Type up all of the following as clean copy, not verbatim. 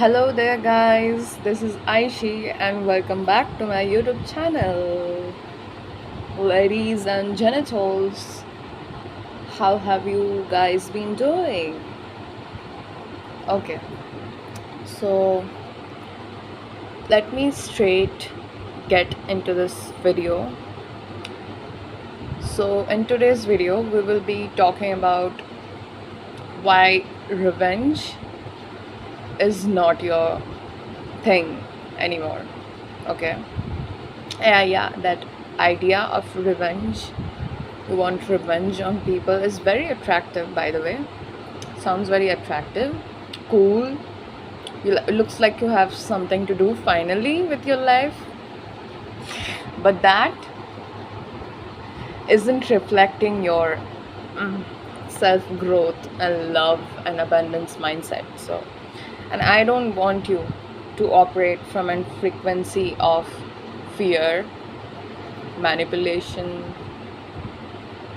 Hello there, guys. This is Aishi, and welcome back to my YouTube channel. Ladies and genitals, how have you guys been doing? Okay, so let me straight get into this video. So, in today's video, we will be talking about why revenge is not your thing anymore. Okay, yeah, that idea of revenge, you want revenge on people, is very attractive, by the way. Sounds very attractive, cool. It looks like you have something to do finally with your life, but that isn't reflecting your self growth and love and abundance mindset. So, and I don't want you to operate from a frequency of fear, manipulation,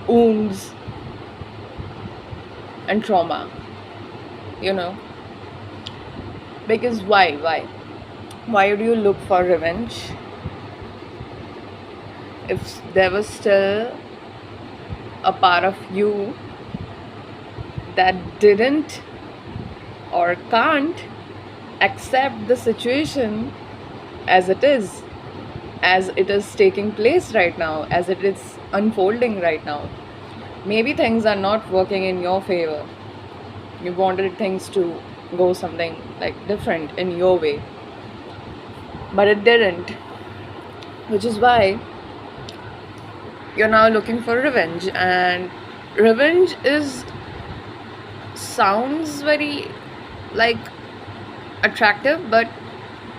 wounds, and trauma, you know. Because why do you look for revenge if there was still a part of you that didn't or can't accept the situation as it is taking place right now, as it is unfolding right now? Maybe things are not working in your favor. You wanted things to go something like different in your way, but it didn't, which is why you're now looking for revenge. And revenge is sounds very like attractive, but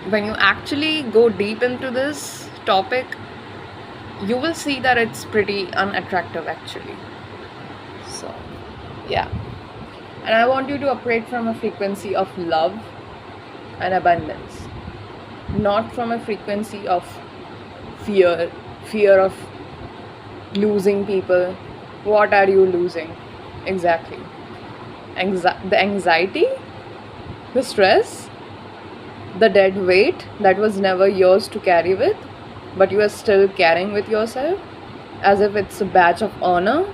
when you actually go deep into this topic, you will see that it's pretty unattractive actually. So yeah, and I want you to operate from a frequency of love and abundance, not from a frequency of fear of losing people. What are you losing exactly? The anxiety, the stress, the dead weight that was never yours to carry with, but you are still carrying with yourself as if it's a badge of honor.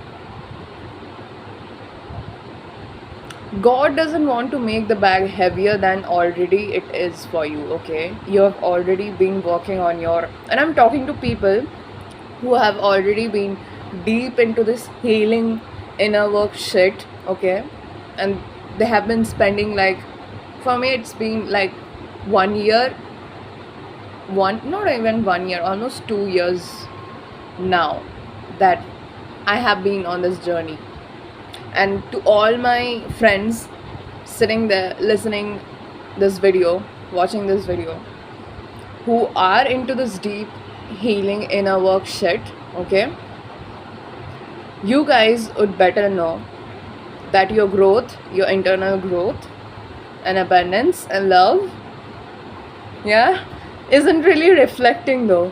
God doesn't want to make the bag heavier than already it is for you, okay? You have already been working on your, and I'm talking to people who have already been deep into this healing inner work shit, okay? And they have been spending, like, for me it's been like 1 year, not even 1 year, almost 2 years now that I have been on this journey. And to all my friends sitting there listening this video, watching this video, who are into this deep healing inner work shit, okay, you guys would better know that your growth, your internal growth and abundance and love, yeah, isn't really reflecting though.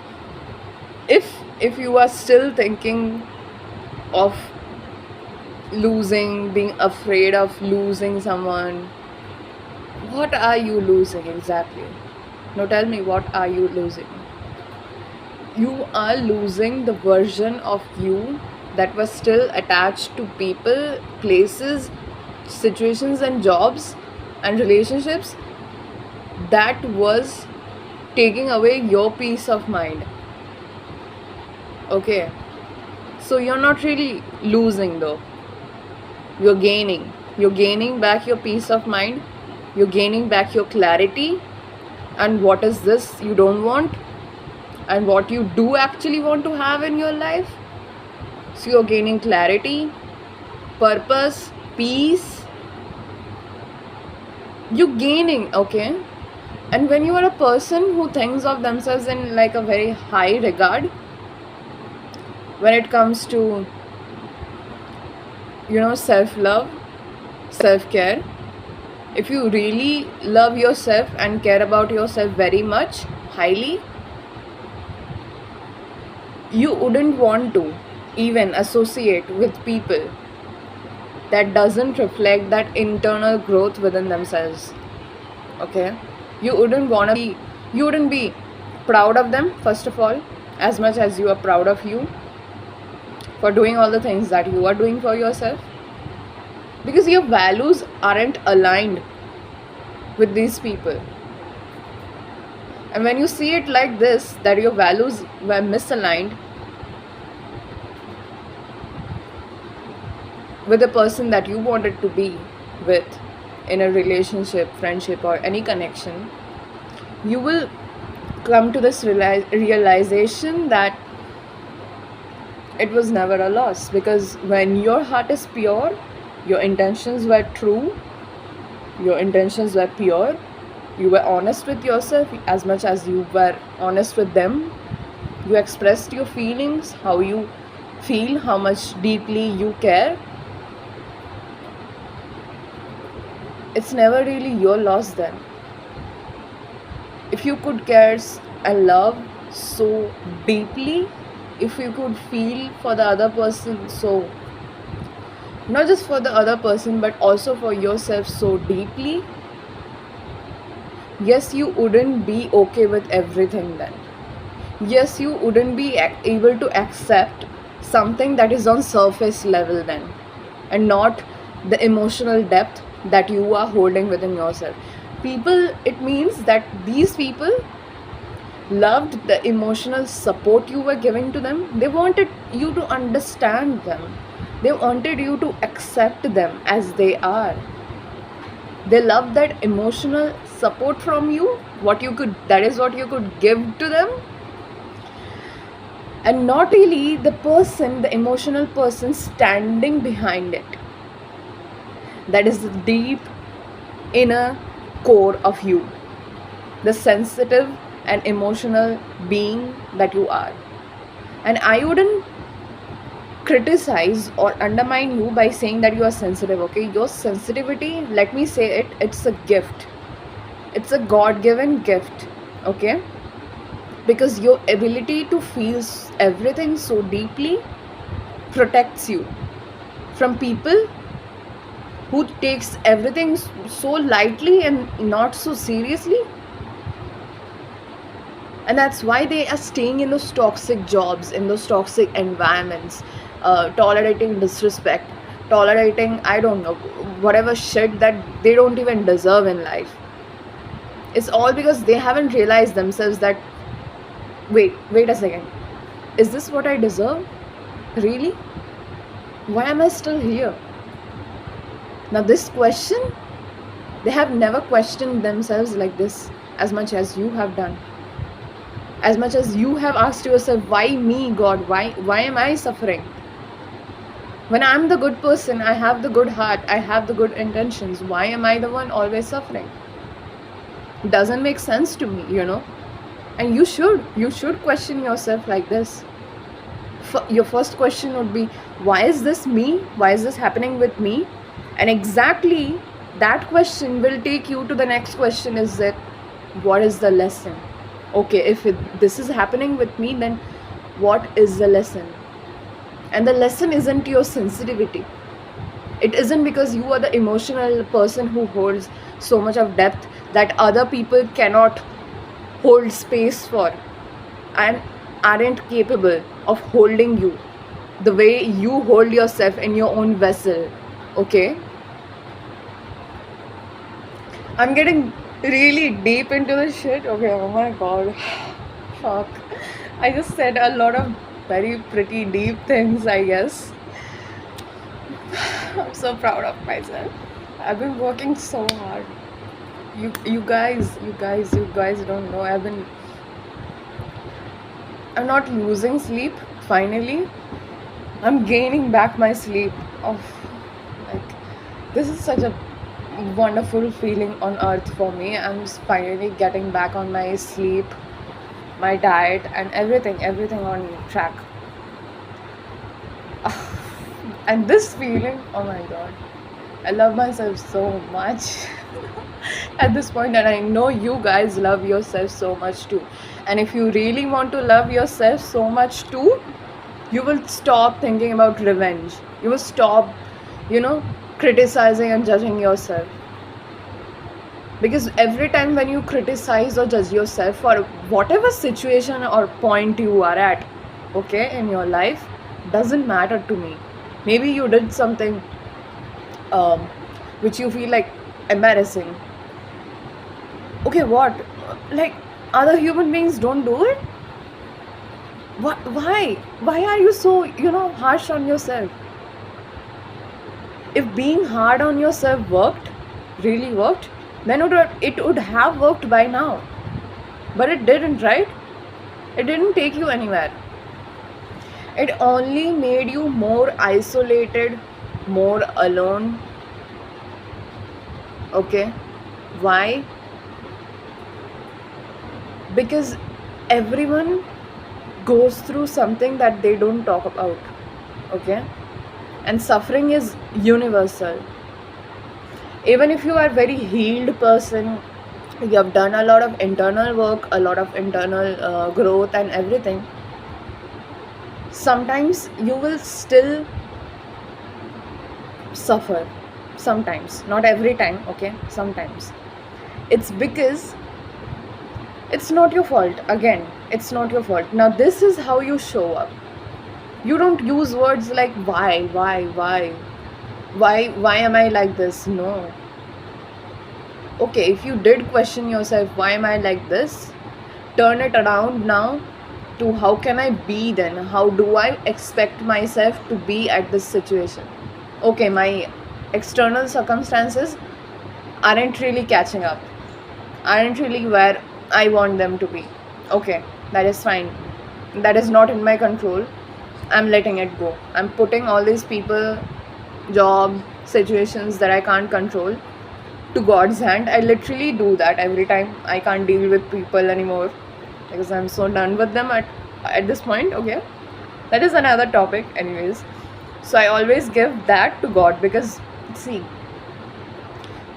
If you are still thinking of losing, being afraid of losing someone, what are you losing exactly? Now tell me, what are you losing? You are losing the version of you that was still attached to people, places, situations, and jobs and relationships that was taking away your peace of mind. Okay, so you're not really losing though. You're gaining. You're gaining back your peace of mind. You're gaining back your clarity. And what is this you don't want? And what you do actually want to have in your life? So you're gaining clarity, purpose, peace. You're gaining, okay? And when you are a person who thinks of themselves in like a very high regard, when it comes to, self-love, self-care, if you really love yourself and care about yourself very much, highly, you wouldn't want to even associate with people that doesn't reflect that internal growth within themselves. Okay, you wouldn't be proud of them, first of all, as much as you are proud of you for doing all the things that you are doing for yourself, because your values aren't aligned with these people. And when you see it like this, that your values were misaligned with the person that you wanted to be with in a relationship, friendship, or any connection, you will come to this realization that it was never a loss. Because when your heart is pure, your intentions were true, your intentions were pure, you were honest with yourself as much as you were honest with them, you expressed your feelings, how you feel, how much deeply you care, it's never really your loss then. If you could care and love so deeply, if you could feel for the other person, so not just for the other person but also for yourself so deeply, yes, you wouldn't be okay with everything then. Yes, you wouldn't be able to accept something that is on surface level then, and not the emotional depth that you are holding within yourself. People, it means that these people loved the emotional support you were giving to them. They wanted you to understand them, they wanted you to accept them as they are. They love that emotional support from you, what you could, that is what you could give to them, and not really the person, the emotional person standing behind it. That is the deep inner core of you, the sensitive and emotional being that you are. And I wouldn't criticize or undermine you by saying that you are sensitive. Okay, your sensitivity, let me say it, it's a gift, it's a god-given gift. Okay, because your ability to feel everything so deeply protects you from people who takes everything so lightly and not so seriously. And that's why they are staying in those toxic jobs, in those toxic environments, tolerating disrespect, tolerating, I don't know, whatever shit that they don't even deserve in life. It's all because they haven't realized themselves that, wait a second, is this what I deserve? Really? Why am I still here? Now this question, they have never questioned themselves like this as much as you have done. As much as you have asked yourself, why me, God? Why am I suffering? When I'm the good person, I have the good heart, I have the good intentions, why am I the one always suffering? It doesn't make sense to me, you know. And you should question yourself like this. Your first question would be, why is this me? Why is this happening with me? And exactly that question will take you to the next question, is that what is the lesson? Okay, if this is happening with me, then what is the lesson? And the lesson isn't your sensitivity. It isn't because you are the emotional person who holds so much of depth that other people cannot hold space for and aren't capable of holding you the way you hold yourself in your own vessel. Okay, I'm getting really deep into this shit. Okay, oh my god. Fuck. I just said a lot of very pretty deep things, I guess. I'm so proud of myself. I've been working so hard. You guys don't know. I'm not losing sleep, finally. I'm gaining back my sleep. Oh, like, this is such a wonderful feeling on earth for me. I'm finally getting back on my sleep, my diet, and everything on track. And this feeling, oh my god, I love myself so much at this point, and I know you guys love yourself so much too. And if you really want to love yourself so much too, you will stop thinking about revenge. You will stop, criticizing and judging yourself. Because every time when you criticize or judge yourself for whatever situation or point you are at, okay, in your life, doesn't matter to me. Maybe you did something um, which you feel like embarrassing. Okay, what? Like, other human beings don't do it? What? Why? Why are you so, harsh on yourself? If being hard on yourself really worked, then it would have worked by now. But it didn't, right? It didn't take you anywhere. It only made you more isolated, more alone. Okay? Why? Because everyone goes through something that they don't talk about. Okay? And suffering is universal. Even if you are a very healed person, you have done a lot of internal work, a lot of internal growth and everything, sometimes you will still suffer. Sometimes, not every time, okay? Sometimes. It's because it's not your fault. Again, it's not your fault. Now, this is how you show up. You don't use words like why am I like this? No. Okay, if you did question yourself, why am I like this? Turn it around now to how can I be then? How do I expect myself to be at this situation? Okay, my external circumstances aren't really catching up, aren't really where I want them to be. Okay, that is fine. That is not in my control. I'm letting it go. I'm putting all these people, job, situations that I can't control to God's hand. I literally do that every time I can't deal with people anymore because I'm so done with them at this point. Okay, that is another topic, anyways. So I always give that to God because, see,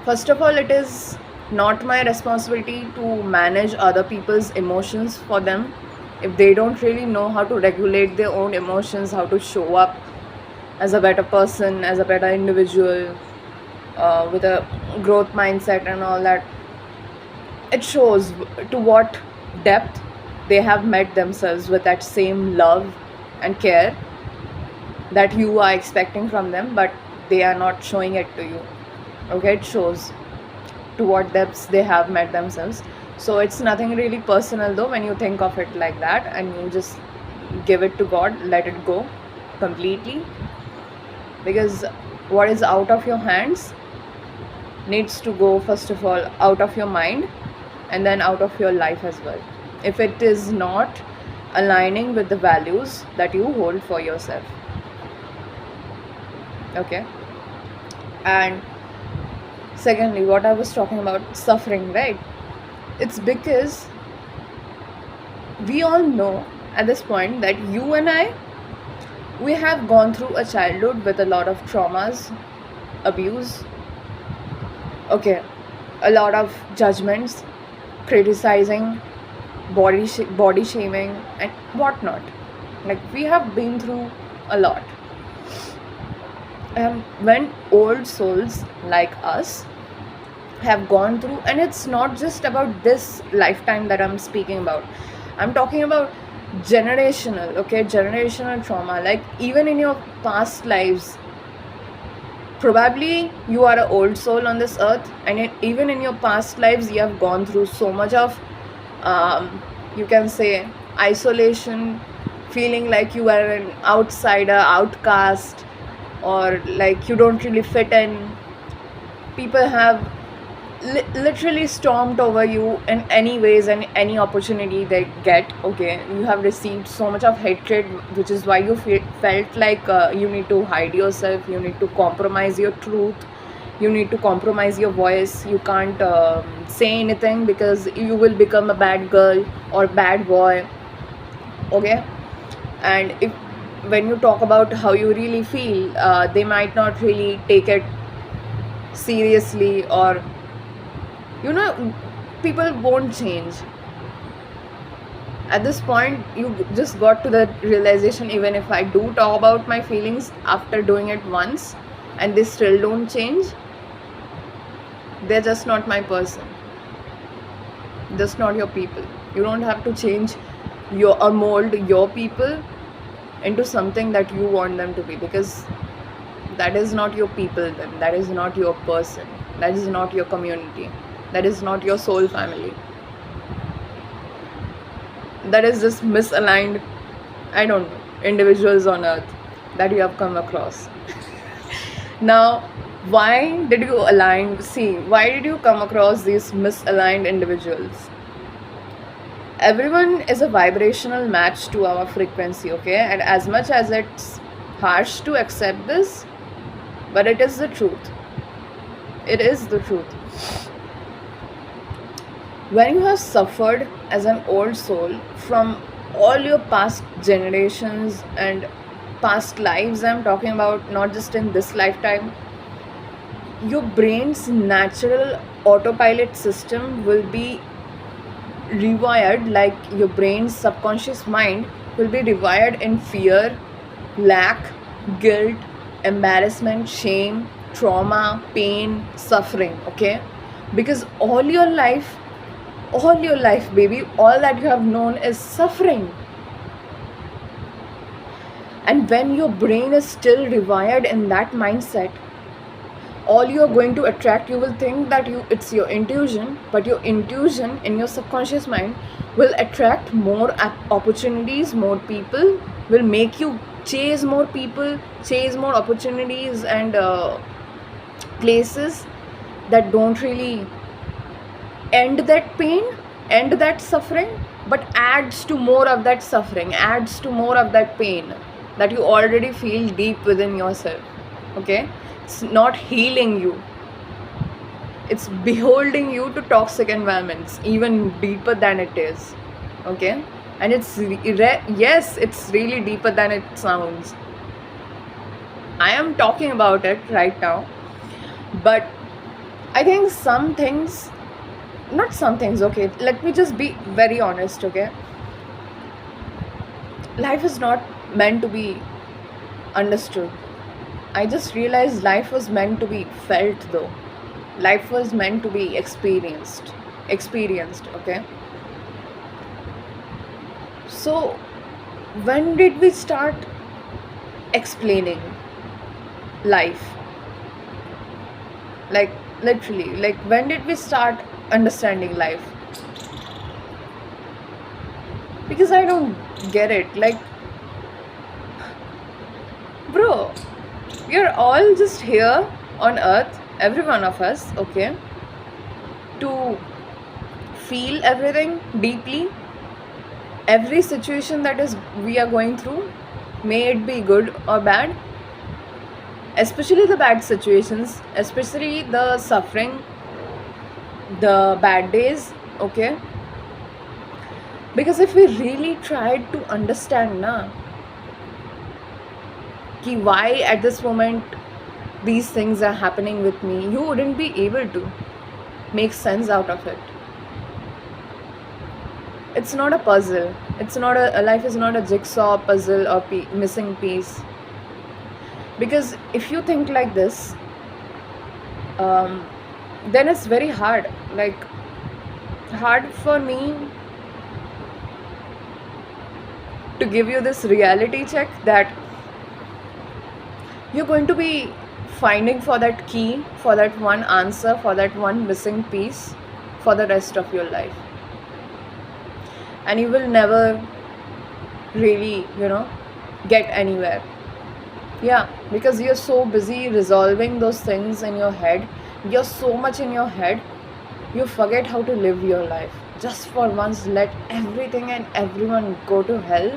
first of all, it is not my responsibility to manage other people's emotions for them. If they don't really know how to regulate their own emotions, how to show up as a better person, as a better individual, with a growth mindset and all that, it shows to what depth they have met themselves with that same love and care that you are expecting from them, but they are not showing it to you. Okay, it shows to what depths they have met themselves. So it's nothing really personal though when you think of it like that, and you just give it to God, let it go completely, because what is out of your hands needs to go first of all out of your mind and then out of your life as well, if it is not aligning with the values that you hold for yourself. Okay, and secondly, what I was talking about, suffering, right? It's because we all know at this point that you and I, we have gone through a childhood with a lot of traumas, abuse, okay, a lot of judgments, criticizing, body shaming, and whatnot. Like, we have been through a lot. And when old souls like us have gone through, and it's not just about this lifetime that I'm speaking about, I'm talking about generational, okay, generational trauma. Like, even in your past lives, probably you are an old soul on this earth, and even in your past lives you have gone through so much of you can say isolation, feeling like you are an outsider, outcast, or like you don't really fit in. People have literally stormed over you in any ways and any opportunity they get. Okay, you have received so much of hatred, which is why you felt like you need to hide yourself, you need to compromise your truth, you need to compromise your voice. You can't say anything because you will become a bad girl or bad boy. Okay, and if when you talk about how you really feel, they might not really take it seriously, or people won't change. At this point, you just got to the realization, even if I do talk about my feelings after doing it once and they still don't change, they're just not my person. just not your people. You don't have to change your or mold your people into something that you want them to be, because that is not your people, then that is not your person, that is not your community, that is not your soul family. That is just misaligned, I don't know, individuals on earth that you have come across. Now, why did you align? See, why did you come across these misaligned individuals? Everyone is a vibrational match to our frequency, okay? And as much as it's harsh to accept this, but it is the truth. It is the truth. When you have suffered as an old soul from all your past generations and past lives, I'm talking about, not just in this lifetime, your brain's natural autopilot system will be rewired, like your brain's subconscious mind will be rewired in fear, lack, guilt, embarrassment, shame, trauma, pain, suffering, okay? Because all your life, baby, all that you have known is suffering. And when your brain is still rewired in that mindset, all you're going to attract, you will think that it's your intuition, but your intuition in your subconscious mind will attract more opportunities, more people, will make you chase more people, chase more opportunities and places that don't really end that pain, end that suffering, but adds to more of that suffering, adds to more of that pain that you already feel deep within yourself, okay? It's not healing you, it's beholding you to toxic environments even deeper than it is, okay? And it's yes, it's really deeper than it sounds. I am talking about it right now, but I think some things, not some things, okay, let me just be very honest, okay? Life is not meant to be understood. I just realized life was meant to be felt, though. Life was meant to be experienced, okay? So, when did we start explaining life? Like, literally, like, when did we start understanding life? Because I don't get it. Like, bro, we're all just here on earth, every one of us, okay, to feel everything deeply, every situation that is we are going through, may it be good or bad, especially the bad situations, especially the suffering, the bad days, okay? Because if we really tried to understand ki why at this moment these things are happening with me, you wouldn't be able to make sense out of it. It's not a puzzle. It's not a life is not a jigsaw puzzle or missing piece. Because if you think like this, then it's very hard. Like, hard for me to give you this reality check that you're going to be finding for that key, for that one answer, for that one missing piece for the rest of your life. And you will never really, get anywhere. Yeah, because you're so busy resolving those things in your head, you're so much in your head, you forget how to live your life. Just for once, let everything and everyone go to hell.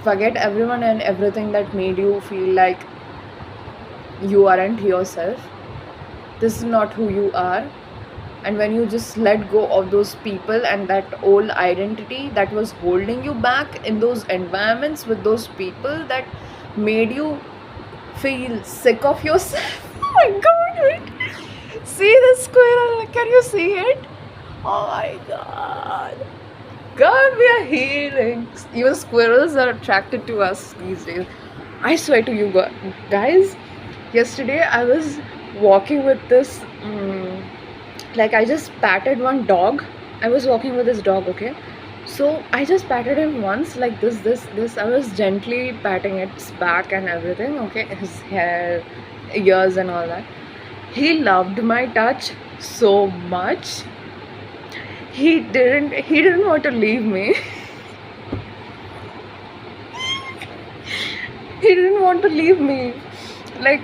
Forget everyone and everything that made you feel like you aren't yourself. This is not who you are. And when you just let go of those people and that old identity that was holding you back in those environments with those people that made you feel sick of yourself. Oh my god, wait. See the squirrel? Can you see it? Oh my god. God, we are healing. Even squirrels are attracted to us these days. I swear to you guys, yesterday I was walking with this Like, I just patted one dog. I was walking with this dog, okay? So I just patted him once, like this. I was gently patting its back and everything, okay? His hair, ears, and all that. He loved my touch so much. He didn't want to leave me. He didn't want to leave me. Like,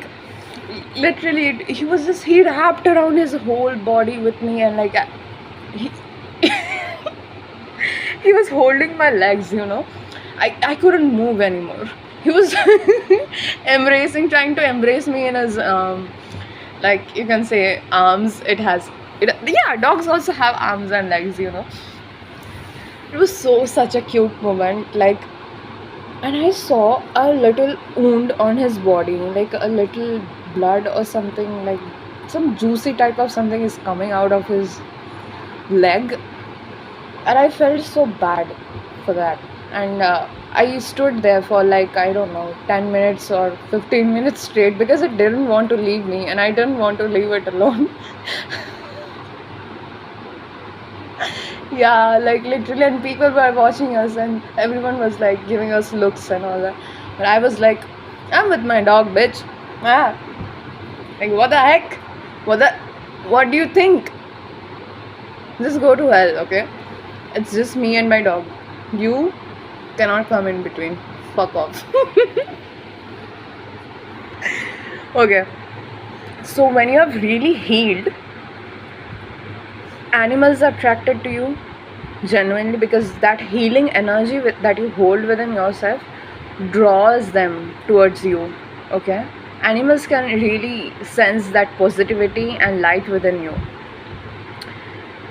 literally, he wrapped around his whole body with me, and like, he, he was holding my legs, you know. I couldn't move anymore. He was trying to embrace me in his, like, you can say, arms. Yeah, dogs also have arms and legs, you know. It was such a cute moment. Like, and I saw a little wound on his body, like a little blood or something, like some juicy type of something is coming out of his leg, and I felt so bad for that. And I stood there for, like, I don't know, 10 minutes or 15 minutes straight because it didn't want to leave me, and I didn't want to leave it alone. Yeah, like, literally, and people were watching us, and everyone was like giving us looks and all that. But I was like, I'm with my dog, bitch. Ah, like, what the heck? What do you think? Just go to hell, okay? It's just me and my dog. You cannot come in between. Fuck off. Okay. So when you have really healed, animals are attracted to you genuinely, because that healing energy that you hold within yourself draws them towards you. Okay, animals can really sense that positivity and light within you,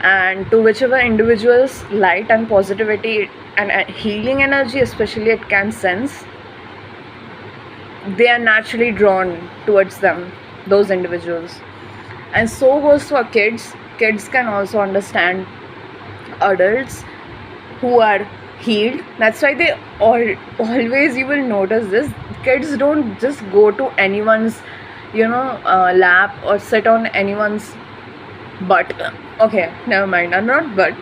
and to whichever individuals light and positivity and healing energy especially it can sense, they are naturally drawn towards them, those individuals. And so goes for kids can also understand adults who are healed. That's why they always, you will notice this, kids don't just go to anyone's, lap or sit on anyone's butt. Okay, never mind, I'm not butt.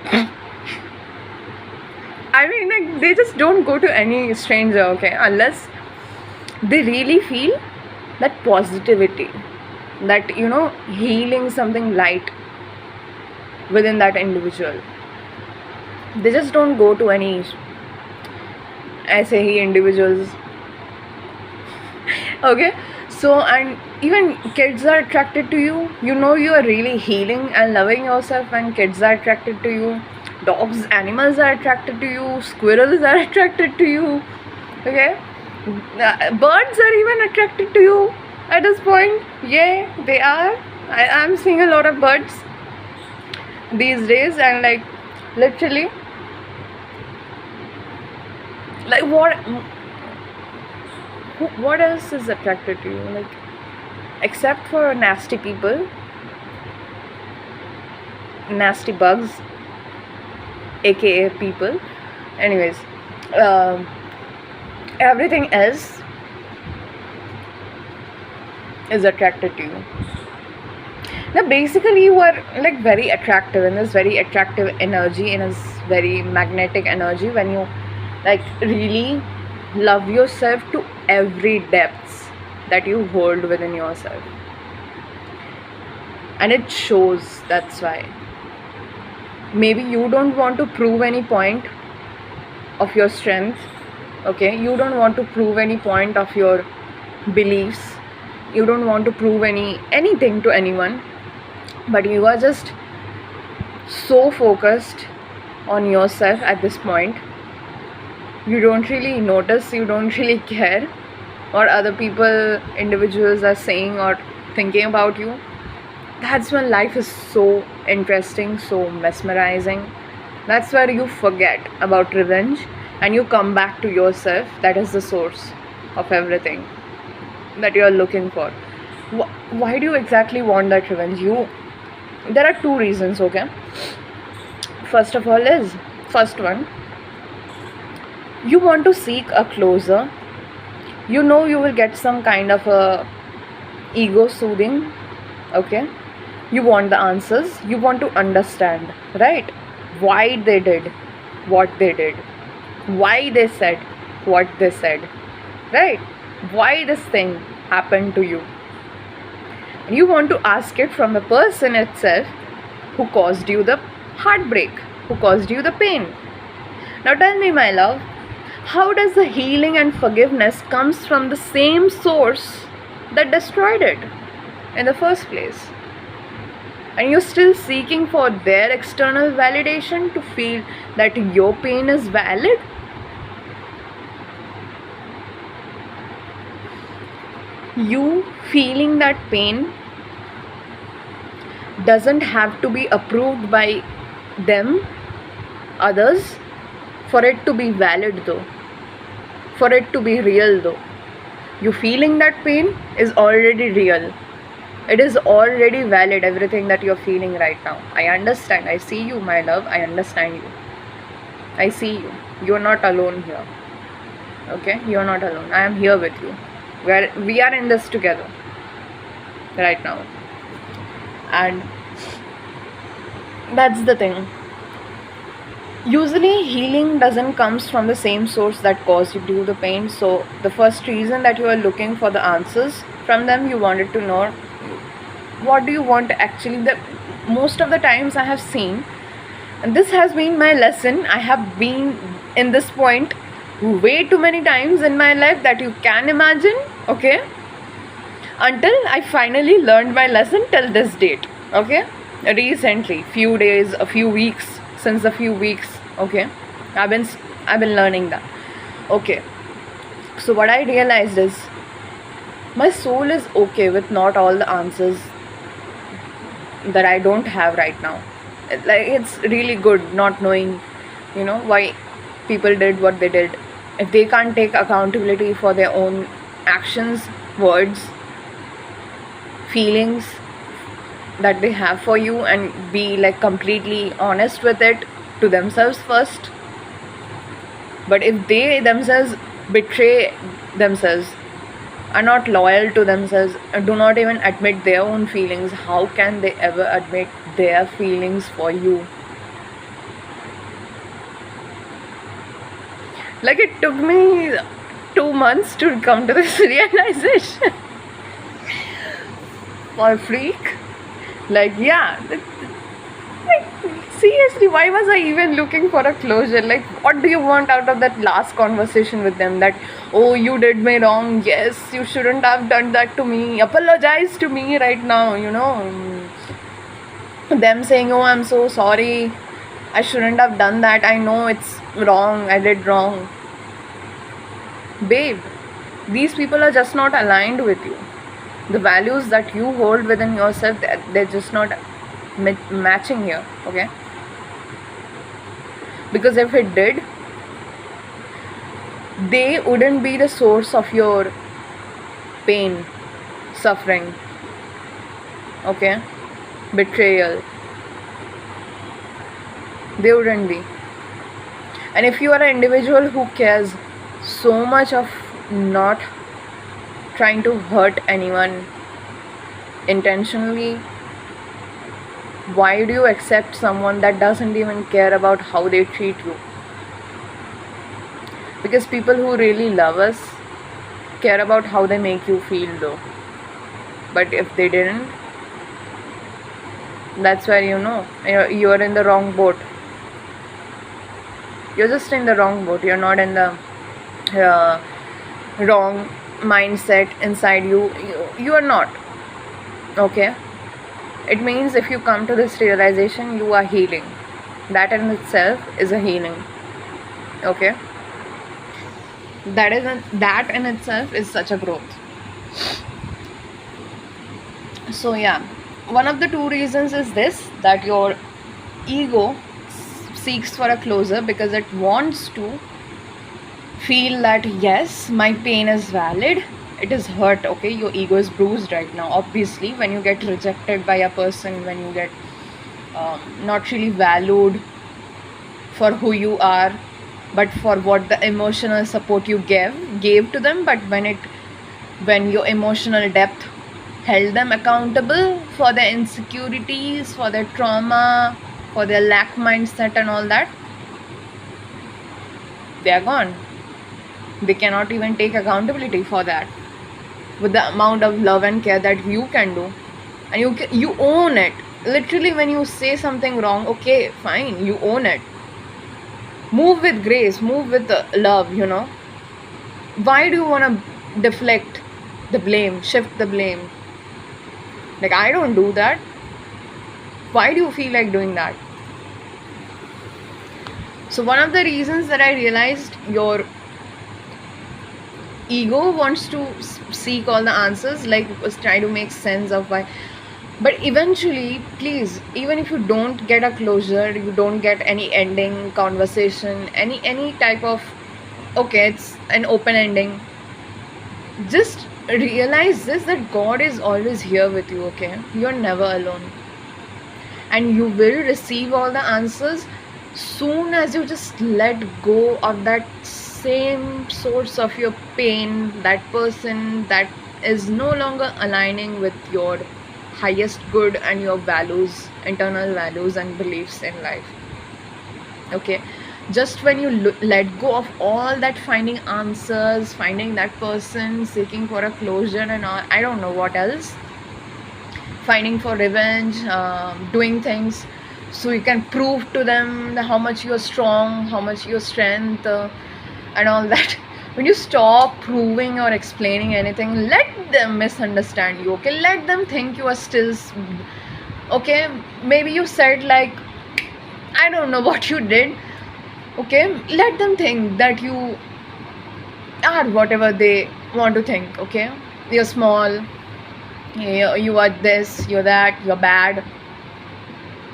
I mean, like, they just don't go to any stranger, okay, unless they really feel that positivity, that, healing something light within that individual. They just don't go to any ऐसे individuals. Okay, so, and even kids are attracted to you. You are really healing and loving yourself when kids are attracted to you. Dogs, animals are attracted to you. Squirrels are attracted to you. Okay, birds are even attracted to you at this point. Yeah, they are. I'm seeing a lot of birds these days, and like, literally, like, what else is attracted to you, like, except for nasty people, nasty bugs, aka people. Anyways, everything else is attracted to you. Now, basically, you are, like, very attractive, in this very attractive energy, in this very magnetic energy, when you, like, really love yourself to every depths that you hold within yourself, and it shows. That's why maybe you don't want to prove any point of your strength. Okay, you don't want to prove any point of your beliefs. You don't want to prove anything to anyone, but you are just so focused on yourself at this point. You don't really notice, you don't really care what other people, individuals are saying or thinking about you. That's when life is so interesting, so mesmerizing. That's where you forget about revenge and you come back to yourself. That is the source of everything that you are looking for. Why do you exactly want that revenge? There are two reasons, okay? First one, you want to seek a closure. You will get some kind of a ego soothing, okay? You want the answers, you want to understand, right? Why they did what they did, why they said what they said, right? Why this thing happened to you. And you want to ask it from the person itself who caused you the heartbreak, who caused you the pain. Now tell me, my love, how does the healing and forgiveness comes from the same source that destroyed it in the first place? And you're still seeking for their external validation to feel that your pain is valid? You feeling that pain doesn't have to be approved by them, others, for it to be valid though, for it to be real though. You feeling that pain is already real. It is already valid, everything that you're feeling right now. I understand. I see you, my love. I understand you. I see you. You're not alone here. Okay? You're not alone. I am here with you. We are in this together right now. And that's the thing. Usually healing doesn't comes from the same source that caused you the pain. So the first reason that you are looking for the answers from them, you wanted to know what do you want actually. The most of the times I have seen, and this has been my lesson, I have been in this point way too many times in my life that you can imagine, okay, until I finally learned my lesson till this date, okay, recently, few days, a few weeks, since a few weeks, okay, I've been learning that, okay. So what I realized is my soul is okay with not all the answers that I don't have right now. Like, it's really good not knowing, why people did what they did. If they can't take accountability for their own actions, words, feelings that they have for you, and be like completely honest with it to themselves first. But if they themselves betray themselves, are not loyal to themselves, and do not even admit their own feelings, how can they ever admit their feelings for you? Like, it took me 2 months to come to this realization. For a freak. Like, yeah. Like, seriously, why was I even looking for a closure? Like, what do you want out of that last conversation with them? That, oh, you did me wrong. Yes, you shouldn't have done that to me. Apologize to me right now, Them saying, oh, I'm so sorry. I shouldn't have done that. I know it's wrong. I did wrong. Babe, these people are just not aligned with you. The values that you hold within yourself, they're just not matching here, okay? Because if it did, they wouldn't be the source of your pain, suffering, okay, betrayal. They wouldn't be. And if you are an individual who cares so much of not trying to hurt anyone intentionally, why do you accept someone that doesn't even care about how they treat you? Because people who really love us care about how they make you feel though. But if they didn't, that's where you're in the wrong boat. You're just in the wrong boat. You're not in the wrong mindset inside you. You are not, okay? It means if you come to this realization, you are healing. That in itself is a healing, okay? That in itself is such a growth. So yeah, one of the two reasons is this, that your ego seeks for a closure because it wants to feel that yes, my pain is valid. It is hurt, okay? Your ego is bruised right now. Obviously, when you get rejected by a person, when you get not really valued for who you are, but for what the emotional support you gave to them, but when your emotional depth held them accountable for their insecurities, for their trauma, for their lack mindset and all that, they are gone. They cannot even take accountability for that with the amount of love and care that you can do. And you own it. Literally, when you say something wrong, okay, fine, you own it. Move with grace, move with love, Why do you want to deflect the blame, shift the blame? Like, I don't do that. Why do you feel like doing that? So one of the reasons that I realized, your ego wants to seek all the answers, like was try to make sense of why. But eventually, please, even if you don't get a closure, you don't get any ending conversation, any type of, okay, it's an open ending, just realize this, that God is always here with you, okay? You're never alone. And you will receive all the answers soon as you just let go of that same source of your pain, that person that is no longer aligning with your highest good and your values, internal values and beliefs in life. Okay, just when you let go of all that, finding answers, finding that person, seeking for a closure and all, I don't know what else, finding for revenge, doing things so you can prove to them how much you're strong, how much your strength, and all that. When you stop proving or explaining anything, let them misunderstand you, okay? Let them think you are still okay. Maybe you said, like, I don't know what you did, okay? Let them think that you are whatever they want to think, okay? You're small, you are this, you're that, you're bad,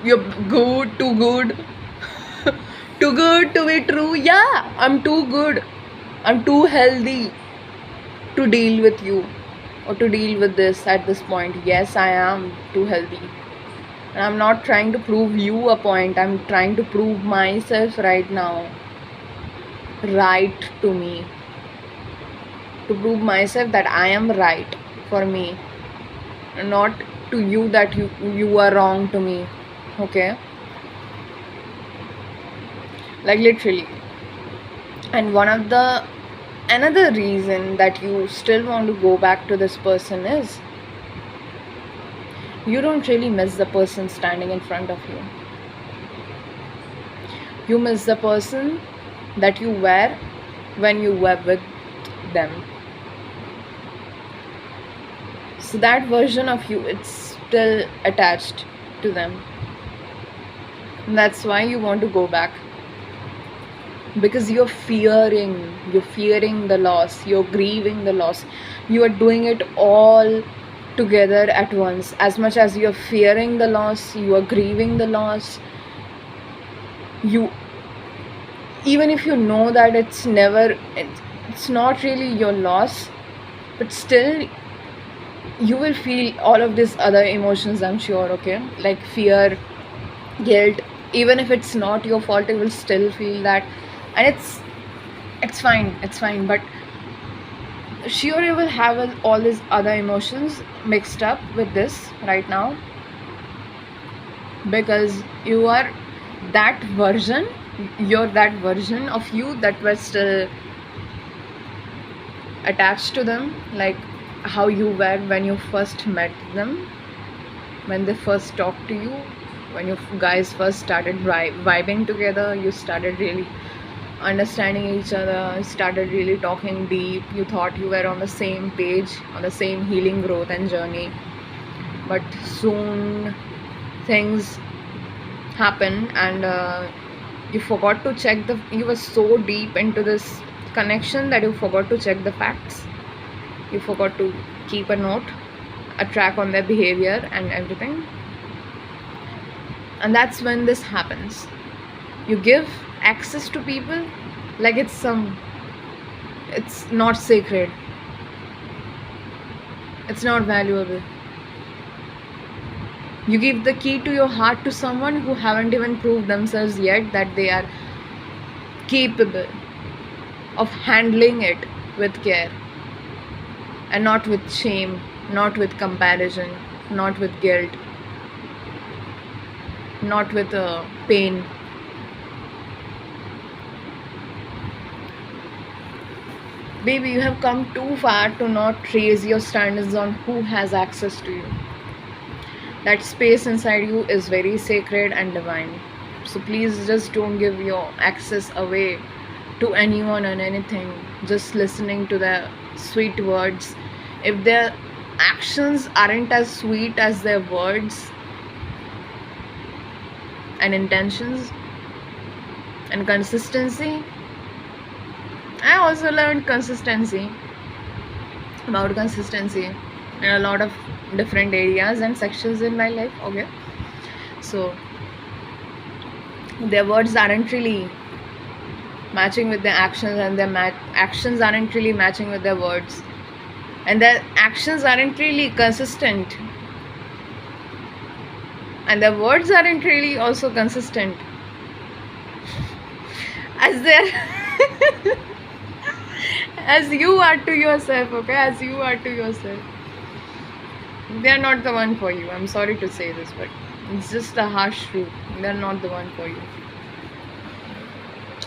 you're good, too good, too good to be true. Yeah, I'm too good, I'm too healthy to deal with you or to deal with this at this point. Yes, I am too healthy. And I'm not trying to prove you a point, I'm trying to prove myself right now, right to me, to prove myself that I am right for me, not to you that you are wrong to me, okay? Like, literally. And another reason that you still want to go back to this person is you don't really miss the person standing in front of you. You miss the person that you were when you were with them. So that version of you, it's still attached to them. And that's why you want to go back. Because you're fearing the loss, you're grieving the loss, you are doing it all together at once. As much as you're fearing the loss, you are grieving the loss, you, even if you know that it's not really your loss, but still you will feel all of these other emotions, I'm sure, okay? Like fear, guilt, even if it's not your fault, you will still feel that. And it's fine, but sure, you will have all these other emotions mixed up with this right now, because you're that version of you that was still attached to them, like how you were when you first met them, when they first talked to you, when you guys first started vibing together, you started really understanding each other, started really talking deep, you thought you were on the same page, on the same healing growth and journey. But soon things happen, and you forgot to check you were so deep into this connection that you forgot to check the facts, you forgot to keep a track on their behavior and everything. And that's when this happens. You give access to people like it's not sacred, it's not valuable. You give the key to your heart to someone who haven't even proved themselves yet that they are capable of handling it with care, and not with shame, not with comparison, not with guilt, not with pain. Baby, you have come too far to not raise your standards on who has access to you. That space inside you is very sacred and divine. So please just don't give your access away to anyone and anything. Just listening to their sweet words. If their actions aren't as sweet as their words and intentions and consistency, I also learned about consistency in a lot of different areas and sections in my life. Okay, so their words aren't really matching with their actions, and their actions aren't really matching with their words, and their actions aren't really consistent, and their words aren't really also consistent as their as you are to yourself. Okay, as you are to yourself, they are not the one for you. I'm sorry to say this, but it's just a harsh truth. They're not the one for you.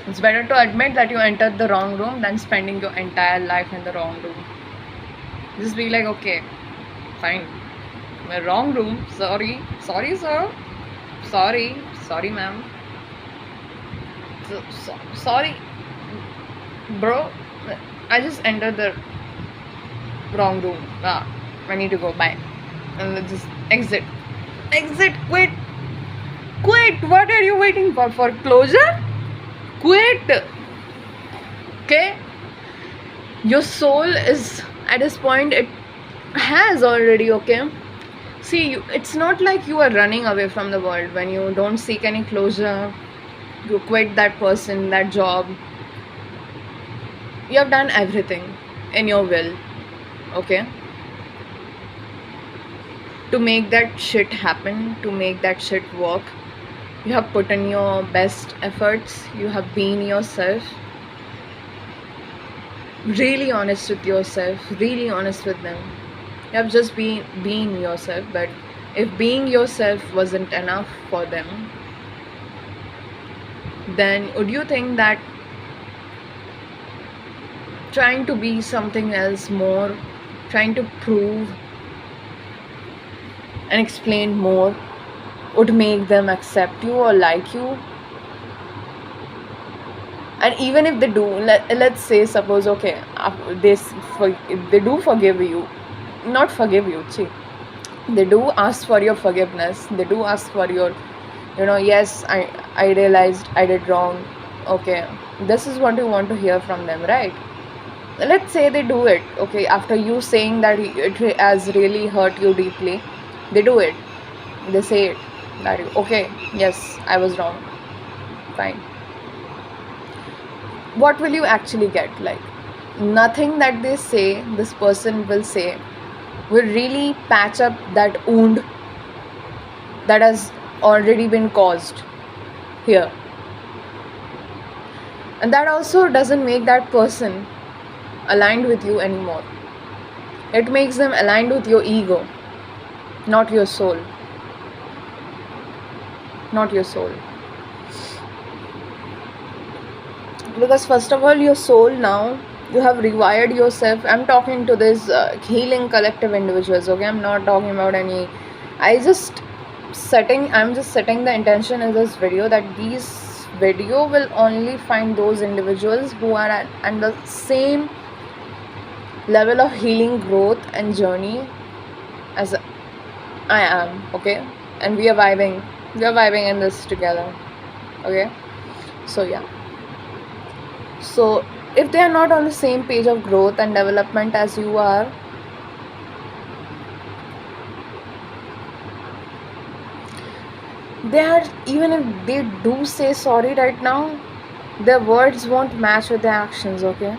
It's better to admit that you entered the wrong room than spending your entire life in the wrong room. Just be like, okay, fine, my wrong room. Sorry, sir. Sorry, ma'am. Sorry, bro. I just entered the wrong room. I need to go. Bye. And let's just exit. Quit. What are you waiting for? For closure? Quit. Okay? Your soul is at this point, it has already, okay? See, it's not like you are running away from the world when you don't seek any closure. You quit that person, that job. You have done everything in your will, okay, to make that shit happen, to make that shit work. You have put in your best efforts. You have been yourself, really honest with yourself, really honest with them. You have just been yourself. But if being yourself wasn't enough for them, then would you think that trying to be something else more, trying to prove and explain more, would make them accept you or like you? And even if they do, let's say, suppose, okay, they do forgive you, not forgive you, see, they do ask for your forgiveness, they do ask for your, yes, I realized I did wrong. Okay, this is what you want to hear from them, right? Let's say they do it, okay, after you saying that it has really hurt you deeply, they do it, they say it, that okay, yes, I was wrong, fine. What will you actually get? Like, nothing that they say, this person will say, will really patch up that wound that has already been caused here. And that also doesn't make that person aligned with you anymore. It makes them aligned with your ego, not your soul. Not your soul. Because first of all, your soul now, you have rewired yourself. I'm talking to this healing collective individuals, okay? I'm not talking about any. I'm just setting the intention in this video that these video will only find those individuals who are at the same level of healing growth and journey as I am, okay? And we are vibing in this together, okay? So yeah, so if they are not on the same page of growth and development as you are, they are, even if they do say sorry right now, their words won't match with their actions, okay?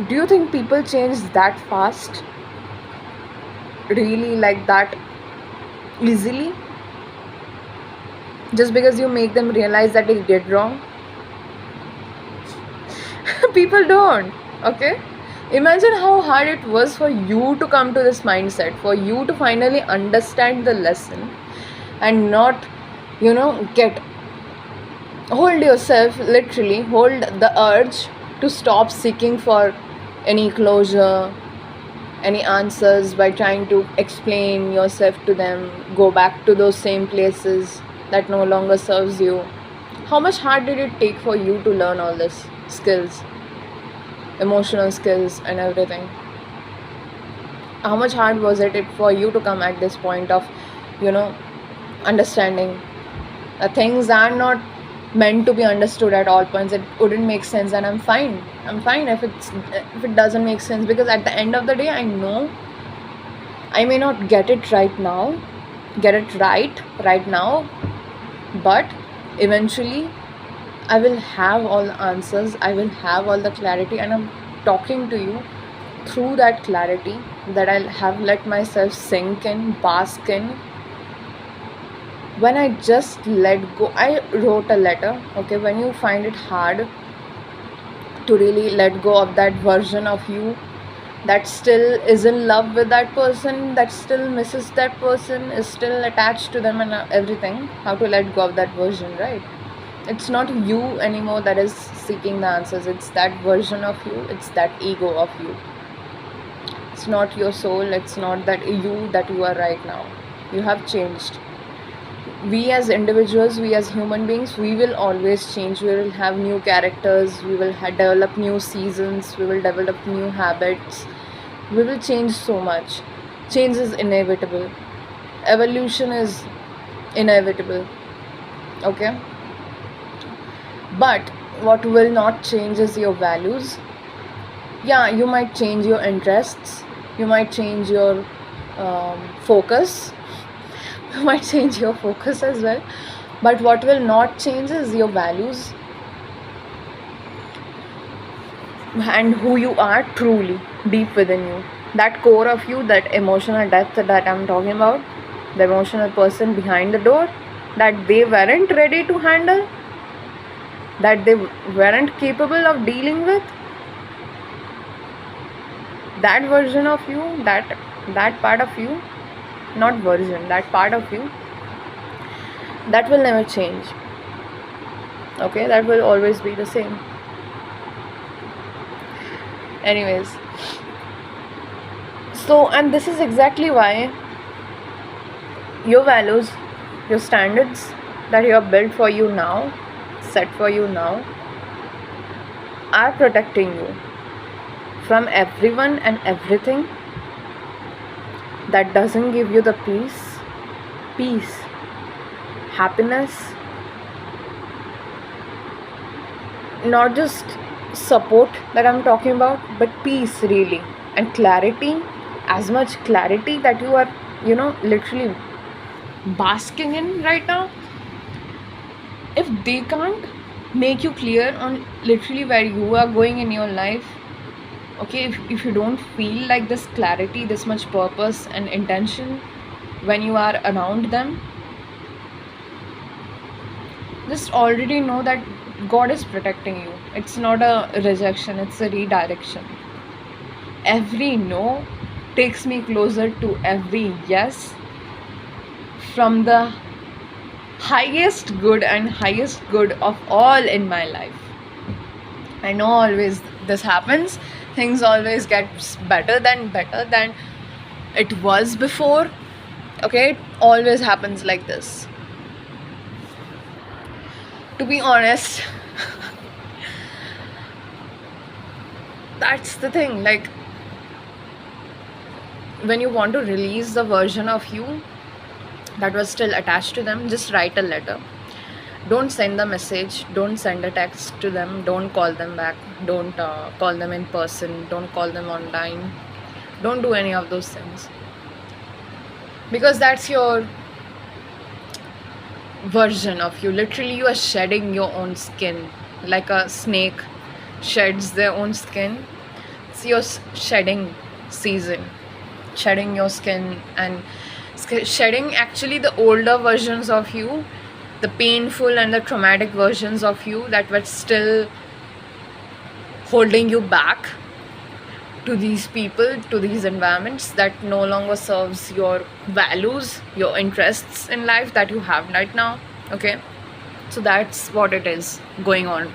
Do you think people change that fast? Really, like that easily? Just because you make them realize that they did wrong? People don't, okay? Imagine how hard it was for you to come to this mindset, for you to finally understand the lesson and not, get hold yourself, literally hold the urge to stop seeking for any closure, any answers by trying to explain yourself to them, go back to those same places that no longer serves you. How much hard did it take for you to learn all this skills, emotional skills and everything? How much hard was it for you to come at this point of, you know, understanding that things are not meant to be understood at all points. It wouldn't make sense, and I'm fine if it doesn't make sense, because at the end of the day, I know I may not get it right now, but eventually I will have all the answers, I will have all the clarity, and I'm talking to you through that clarity that I'll have let myself sink in, bask in. When I just let go, I wrote a letter. Okay, when you find it hard to really let go of that version of you that still is in love with that person, that still misses that person, is still attached to them and everything, how to let go of that version, right? It's not you anymore that is seeking the answers, it's that version of you, it's that ego of you. It's not your soul, it's not that you are right now. You have changed. We as individuals, we as human beings, we will always change. We will have new characters, we will develop new seasons, we will develop new habits, we will change so much. Change is inevitable, evolution is inevitable, okay? But what will not change is your values. Yeah, you might change your interests, you might change your focus, you might change your focus as well, but what will not change is your values and who you are truly deep within you. That core of you, that emotional depth that I'm talking about, the emotional person behind the door that they weren't ready to handle, that they weren't capable of dealing with, that version of you, that part of you, not version, that part of you, that will never change. Okay, that will always be the same. Anyways, so, and this is exactly why your values, your standards that you have built for you now, set for you now, are protecting you from everyone and everything that doesn't give you the peace, happiness, not just support that I'm talking about, but peace really, and clarity, as much clarity that you are, literally basking in right now. If they can't make you clear on literally where you are going in your life, okay, if you don't feel like this clarity, this much purpose and intention when you are around them, just already know that God is protecting you. It's not a rejection, it's a redirection. Every no takes me closer to every yes, from the highest good and highest good of all in my life. I know always this happens. Things always get better than it was before. Okay, it always happens like this. To be honest, that's the thing. Like, when you want to release the version of you that was still attached to them, just write a letter. Don't send the message, don't send a text to them, don't call them back, don't call them in person, don't call them online, don't do any of those things, because that's your version of you. Literally, you are shedding your own skin like a snake sheds their own skin. It's your shedding season, shedding your skin and shedding actually the older versions of you, the painful and the traumatic versions of you that were still holding you back to these people, to these environments that no longer serves your values, your interests in life that you have right now. Okay, so that's what it is going on.